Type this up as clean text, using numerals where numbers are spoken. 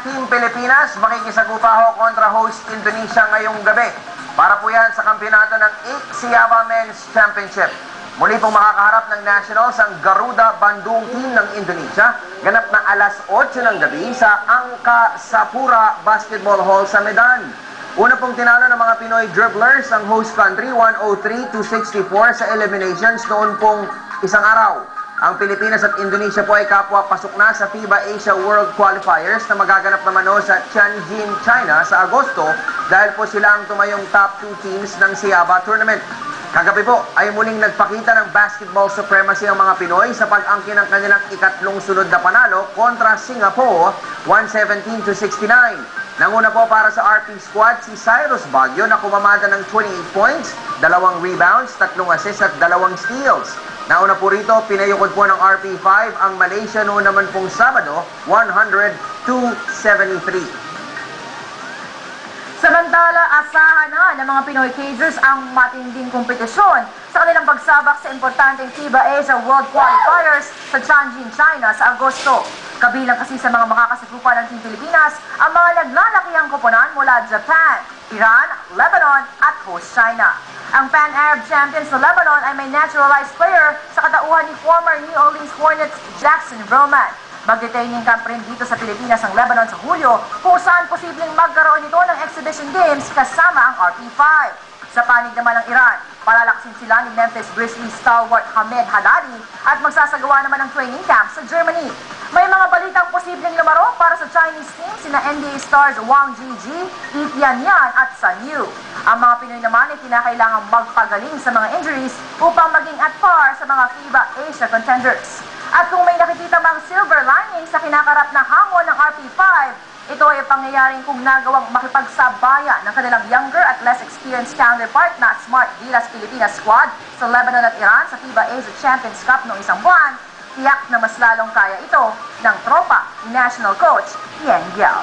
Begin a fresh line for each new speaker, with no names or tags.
Team Pilipinas makikisagupa ho kontra host Indonesia ngayong gabi. Para po yan sa kampyonato ng 8 Siaba Men's Championship. Muli pong makakaharap ng Nationals ang Garuda Bandung Team ng Indonesia. Ganap na alas 8 ng gabi sa Angka Sapura Basketball Hall sa Medan. Una pong tinalo ng mga Pinoy dribblers ang host country 103-64 sa eliminations noon pong isang araw. Ang Pilipinas at Indonesia po ay kapwa pasok na sa FIBA Asia World Qualifiers na magaganap naman sa Tianjin, China sa Agosto dahil po sila ang tumayong top 2 teams ng Siaba Tournament. Kagabi po ay muling nagpakita ng basketball supremacy ang mga Pinoy sa pag-angkin ng kanilang ikatlong sunod na panalo kontra Singapore 117-69. Nanguna po para sa RP squad si Cyrus Baguio na kumamada ng 28 points, 2 rebounds, 3 assists at 2 steals. Nauna po rito, pinayukod po ng RP5 ang Malaysia noon naman pong Sabado, 100-73.
Samantala, asahan na ng mga Pinoy Cagers ang matinding kompetisyon sa kanilang pagsabak sa importanteng FIBA Asia World Qualifiers sa Tianjin, China sa Agosto. Kabilang kasi sa mga makakasagupa ng Team Pilipinas ang mga naglalakihang koponan mula Japan, Iran, Lebanon at host China. Ang Pan-Arab champions na Lebanon ay may naturalized player sa katauhan ni former New Orleans Hornets Jackson Roman. Mag-detaining camp rin dito sa Pilipinas ang Lebanon sa Hulyo kung saan posibleng magkaroon ito ng exhibition games kasama ang RP5. Sa panig naman ng Iran, palalaksin sila ni Memphis Grizzlies stalwart Hamed Haddadi at magsasagawa naman ng training camp sa Germany. May mga balitang posibleng lumaro para sa Chinese team sina NBA stars Wang Jiji, Yi Tianyan at Sun Yu. Ang mga Pinoy naman ay kinakailangang magpagaling sa mga injuries upang maging at par sa mga FIBA Asia contenders. At kung may nakikita mang silver lining sa kinakarap na hangon ng RP5, ito ay pangyayaring kung nagawang makipagsabaya ng kanilang younger at less experienced counterpart na Smart Gilas Pilipinas squad sa Lebanon at Iran sa FIBA Asia Champions Cup noong isang buwan. Tiyak na mas lalong kaya ito ng tropa ni National Coach Yen Giao.